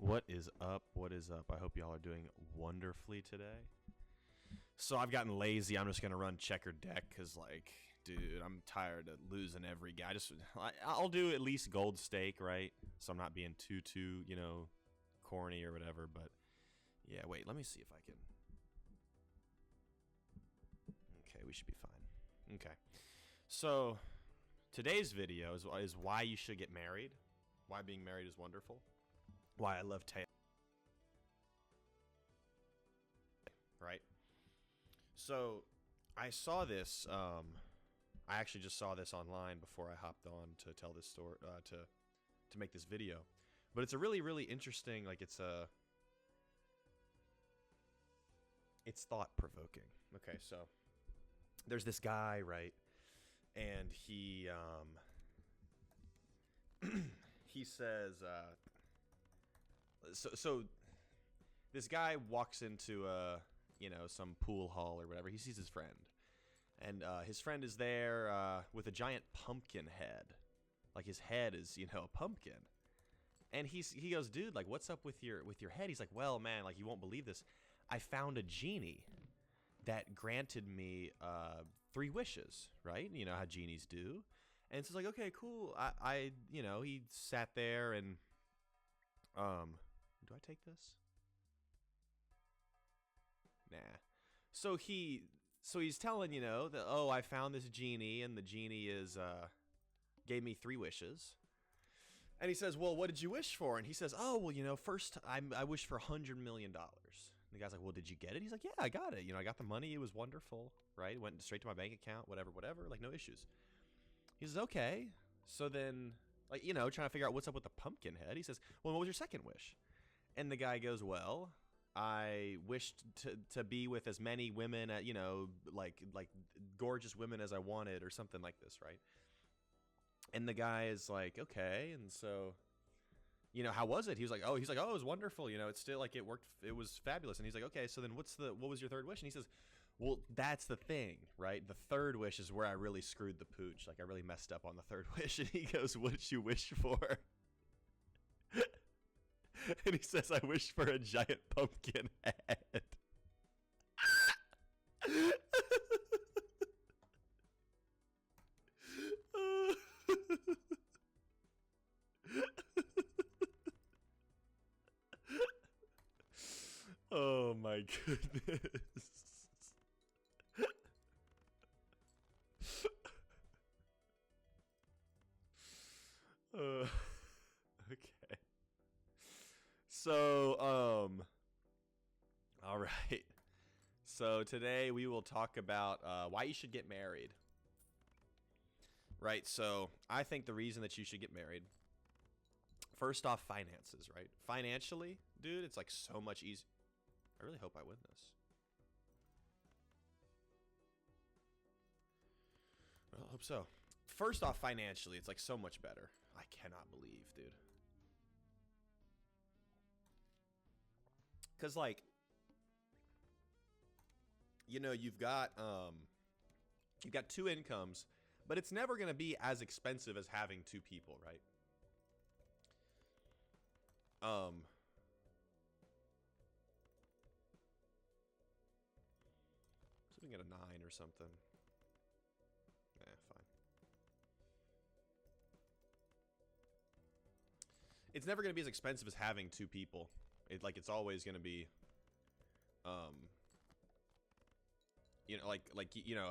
What is up? What is up? I hope y'all are doing wonderfully today. So I've gotten lazy. I'm just gonna run checkered deck because, like, dude, I'm tired of losing every guy. I'll do at least gold stake, right? So I'm not being too, corny or whatever. But yeah, wait. Let me see if I can. Okay, we should be fine. Okay. So today's video is why you should get married. Why being married is wonderful. Why I love Tay. Right? So I saw this. I actually just saw this online before I hopped on to tell this story, to make this video. But it's a really interesting. Like it's thought provoking. Okay, so there's this guy, right? And he he says. So this guy walks into some pool hall or whatever. He sees his friend, and his friend is there with a giant pumpkin head, like his head is a pumpkin. And he goes, dude, like, what's up with your head? He's like, well, man, like, you won't believe this. I found a genie that granted me 3 wishes, right? You know how genies do. And so it's like, okay, cool. He sat there and do I take this? Nah. So he's telling, that, oh, I found this genie, and the genie gave me 3 wishes. And he says, well, what did you wish for? And he says, oh, well, first I wished for $100 million. And the guy's like, well, did you get it? He's like, yeah, I got it. I got the money. It was wonderful, right? It went straight to my bank account, whatever, like no issues. He says, okay. So then, like, trying to figure out what's up with the pumpkin head. He says, well, what was your second wish? And the guy goes, well, I wished to be with as many women, like gorgeous women as I wanted, or something like this, right? And the guy is like, okay. And so, how was it? He's like, oh, it was wonderful. It's still like it worked. It was fabulous. And he's like, okay, so then what was your third wish? And he says, well, that's the thing, right? The third wish is where I really screwed the pooch. Like I really messed up on the third wish. And he goes, what did you wish for? And he says, I wish for a giant pumpkin head. Oh my goodness. Okay. So, all right. So today we will talk about why you should get married. Right, so I think the reason that you should get married, first off, finances, right? Financially, dude, it's like so much easier. I really hope I win this. Well, I hope so. First off, financially, it's like so much better. I cannot believe, dude. Because, like, you've got 2 incomes, but it's never going to be as expensive as having 2 people, right? Sitting at a 9 or something. Fine. It's never going to be as expensive as having 2 people. It's always going to be,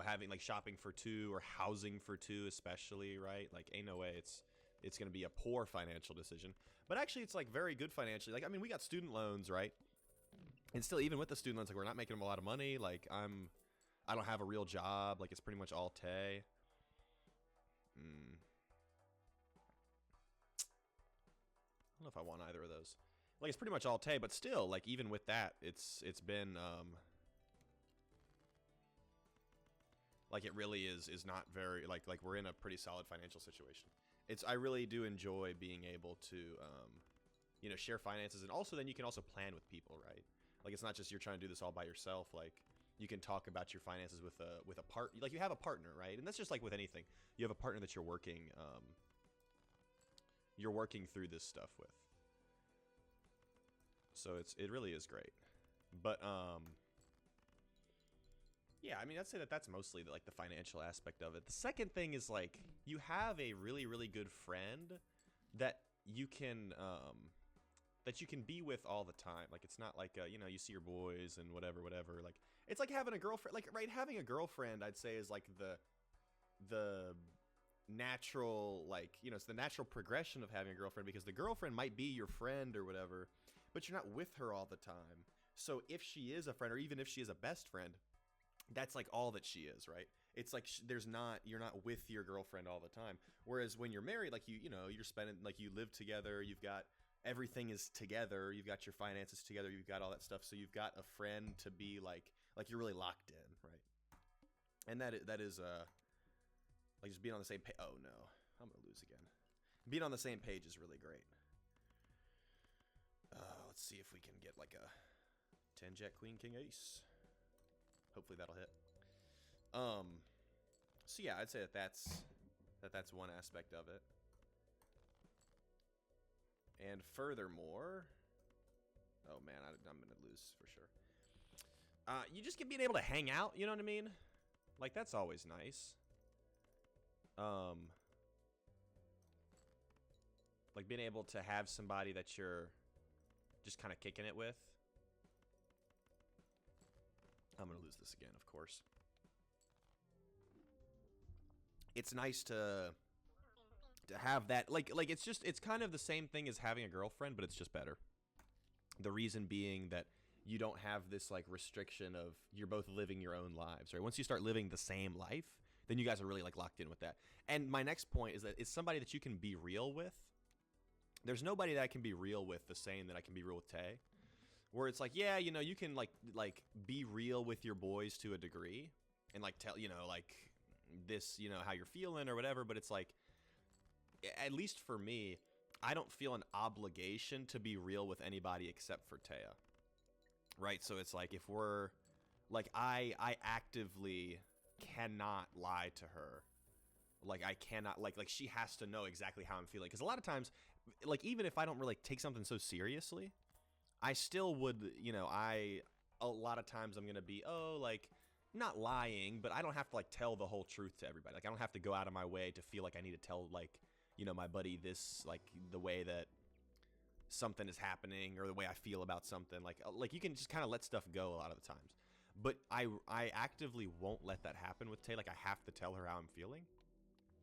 having like shopping for 2 or housing for 2, especially, right? Like, ain't no way it's going to be a poor financial decision. But actually, it's like very good financially. Like, I mean, we got student loans, right? And still, even with the student loans, like, we're not making them a lot of money. Like, I don't have a real job. Like, it's pretty much all Tay. I don't know if I want either of those. Like, it's pretty much all Tay, but still, like, even with that, it's been, like, it really is not very, like, we're in a pretty solid financial situation. I really do enjoy being able to, share finances, and also then you can also plan with people, right? Like, it's not just you're trying to do this all by yourself. Like, you can talk about your finances with a partner. Like, you have a partner, right? And that's just like with anything. You have a partner that you're working through this stuff with. So it really is great. But yeah, I mean, I'd say that's mostly like the financial aspect of it. The second thing is like you have a really really good friend that you can be with all the time. Like it's not like you know, you see your boys and whatever. Like it's like having a girlfriend. Like right, having a girlfriend, I'd say is like the natural, like, you know, it's the natural progression of having a girlfriend, because the girlfriend might be your friend or whatever, but you're not with her all the time. So if she is a friend, or even if she is a best friend, that's like all that she is, right? It's like you're not with your girlfriend all the time. Whereas when you're married, like you know, you're spending, like, you live together, you've got everything is together, you've got your finances together, you've got all that stuff, so you've got a friend to be like you're really locked in, right? And that is like just being on the same page. Oh no, I'm gonna lose again. Being on the same page is really great. Let's see if we can get like a 10 jack queen king ace. Hopefully that'll hit. So yeah, I'd say that's one aspect of it. And furthermore, oh man, I'm gonna lose for sure. You just get being able to hang out. You know what I mean? Like that's always nice. Like being able to have somebody that you're just kind of kicking it with. I'm gonna lose this again, of course. It's nice to have that, like it's kind of the same thing as having a girlfriend, but it's just better. The reason being that you don't have this like restriction of you're both living your own lives, right? Once you start living the same life, then you guys are really like locked in with that. And my next point is that it's somebody that you can be real with. There's nobody that I can be real with the same that I can be real with Tay. Where it's like, yeah, you know, you can like be real with your boys to a degree and like tell, you know, like this, you know, how you're feeling or whatever, but it's like, at least for me, I don't feel an obligation to be real with anybody except for Taya. Right? So it's like if we're like I actively cannot lie to her. Like I cannot like she has to know exactly how I'm feeling, because a lot of times, like even if I don't really take something so seriously, I still would, you know, a lot of times I'm gonna be, oh, like not lying, but I don't have to like tell the whole truth to everybody. Like I don't have to go out of my way to feel like I need to tell, like, you know, my buddy this, like the way that something is happening or the way I feel about something. Like you can just kind of let stuff go a lot of the times. But I actively won't let that happen with Tay. Like I have to tell her how I'm feeling.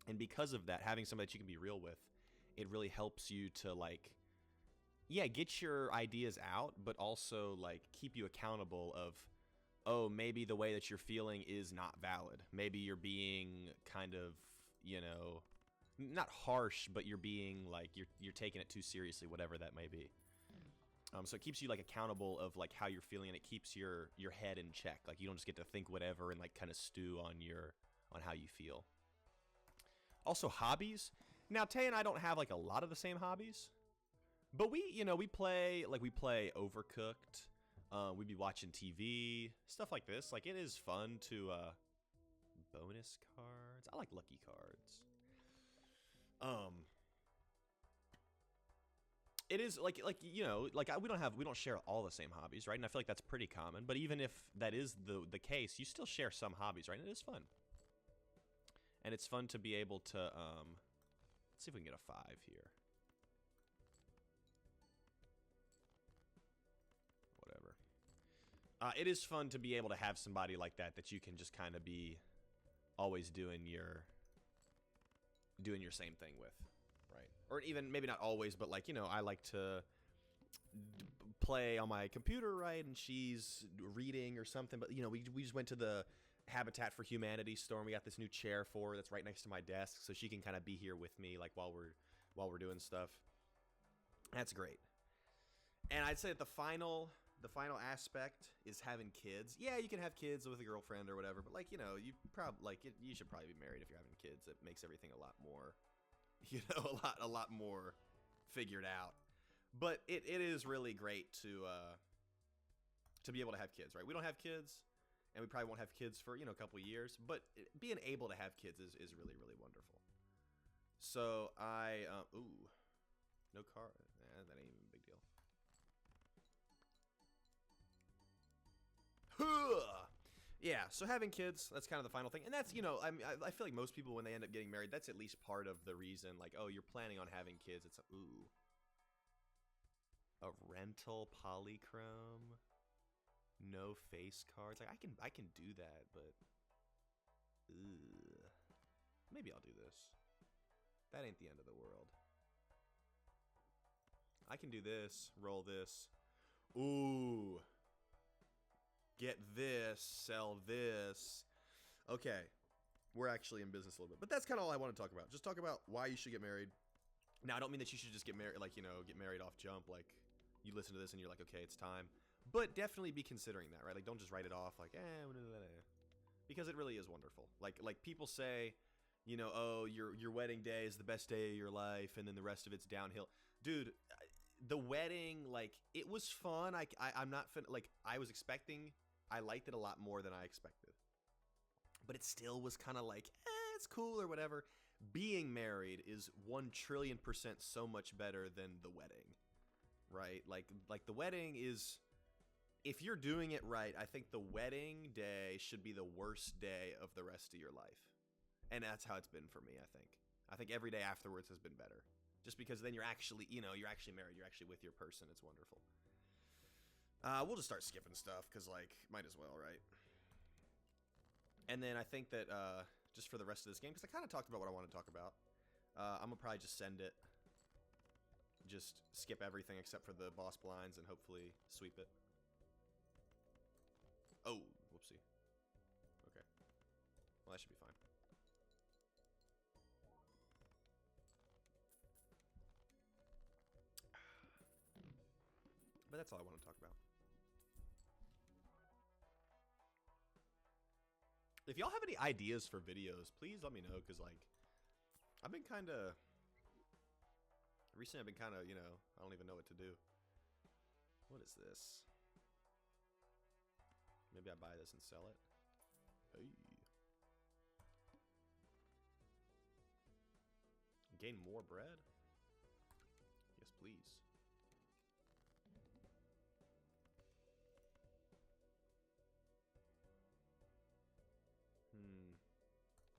And because of that, having somebody that you can be real with, it really helps you to like, yeah, get your ideas out, but also like keep you accountable of, oh, maybe the way that you're feeling is not valid. Maybe you're being kind of, you know, not harsh, but you're being like, you're taking it too seriously, whatever that may be. So it keeps you like accountable of like how you're feeling, and it keeps your head in check. Like you don't just get to think whatever and like kind of stew on how you feel. Also hobbies. Now Tay and I don't have like a lot of the same hobbies, but we play Overcooked. We'd be watching TV, stuff like this. Like it is fun to bonus cards. I like lucky cards. It is like you know, like we don't share all the same hobbies, right? And I feel like that's pretty common. But even if that is the case, you still share some hobbies, right? And it is fun. And it's fun to be able to let's see if we can get a 5 here. Whatever. It is fun to be able to have somebody like that you can just kind of be always doing your same thing with, right? Or even maybe not always, but like, you know, I like to play on my computer, right? And she's reading or something. But you know, we just went to the Habitat for Humanity store, and we got this new chair for her that's right next to my desk, so she can kind of be here with me like while we're doing stuff. That's great. And I'd say that the final aspect is having kids. Yeah, you can have kids with a girlfriend or whatever, but like, you know, you should probably be married if you're having kids. It makes everything a lot more, you know, a lot more figured out. But it is really great to be able to have kids, right? We don't have kids, and we probably won't have kids for, you know, a couple of years, but being able to have kids is really, really wonderful. So no car. That ain't even a big deal. Yeah, so having kids, that's kind of the final thing. And that's, I feel like most people, when they end up getting married, that's at least part of the reason. Like, oh, you're planning on having kids. It's a rental polychrome, no face cards. Like, I can do that, but maybe I'll do this. That ain't the end of the world. I can do this, roll this. Ooh. Get this, sell this. Okay. We're actually in business a little bit. But that's kind of all I want to talk about. Just talk about why you should get married. Now, I don't mean that you should just get married, like, get married off jump. Like, you listen to this and you're like, okay, it's time. But definitely be considering that, right? Like, don't just write it off like, because it really is wonderful. Like people say, oh, your wedding day is the best day of your life, and then the rest of it's downhill. Dude, the wedding, like, it was fun. I'm not like, I was expecting. I liked it a lot more than I expected. But it still was kind of like, it's cool or whatever. Being married is 1,000,000,000% so much better than the wedding, right? Like the wedding is, if you're doing it right, I think the wedding day should be the worst day of the rest of your life. And that's how it's been for me, I think. I think every day afterwards has been better. Just because then you're actually married. You're actually with your person. It's wonderful. We'll just start skipping stuff because, like, might as well, right? And then I think that just for the rest of this game, because I kind of talked about what I want to talk about, I'm going to probably just send it. Just skip everything except for the boss blinds and hopefully sweep it. Oh, whoopsie. Okay. Well, that should be fine. But that's all I want to talk about. If y'all have any ideas for videos, please let me know, because, like, I've been kind of... Recently, I've been kind of, I don't even know what to do. What is this? Maybe I buy this and sell it. Hey. Gain more bread? Yes, please.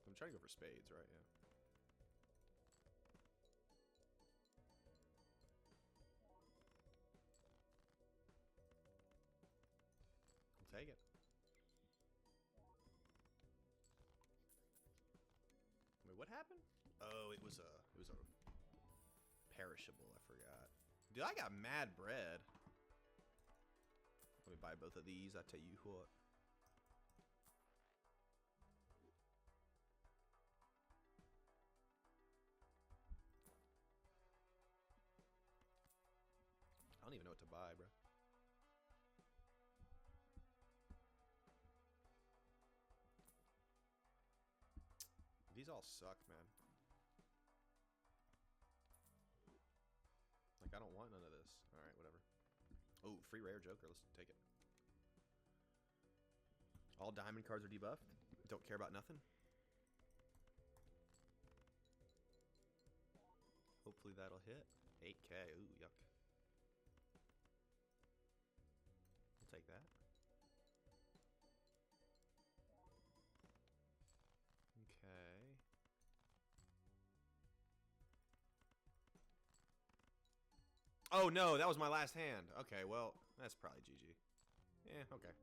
I'm trying to go for spades, right? Yeah. I'll take it. Wait, what happened? Oh, it was a perishable. I forgot. Dude, I got mad bread. Let me buy both of these. I tell you what. I don't even know what to buy, bro. These all suck, man. Like, I don't want none of this. Alright, whatever. Oh, free rare Joker. Let's take it. All diamond cards are debuffed. Don't care about nothing. Hopefully that'll hit. 8K. Ooh, yuck. I'll take that. Okay. Oh no, that was my last hand. Okay, well, that's probably GG. Yeah, okay.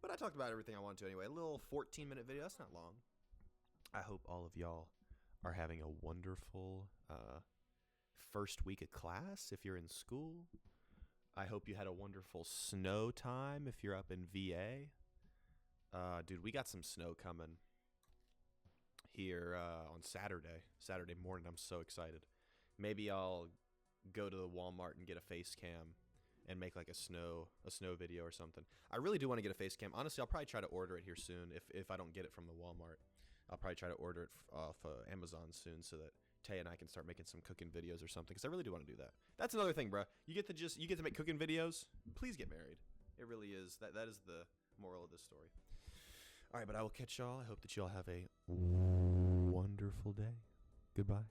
But I talked about everything I wanted to anyway. A little 14-minute video. That's not long. I hope all of y'all are having a wonderful first week of class if you're in school. I hope you had a wonderful snow time if you're up in VA. Dude, we got some snow coming here on Saturday morning. I'm so excited. Maybe I'll go to the Walmart and get a face cam and make like a snow video or something. I really do want to get a face cam. Honestly, I'll probably try to order it here soon. If I don't get it from the Walmart, I'll probably try to order it off Amazon soon so that Tay and I can start making some cooking videos or something, because I really do want to do that. That's another thing, bro. You get to make cooking videos. Please get married. It really is. That is the moral of this story. All right, but I will catch y'all. I hope that y'all have a wonderful day. Goodbye.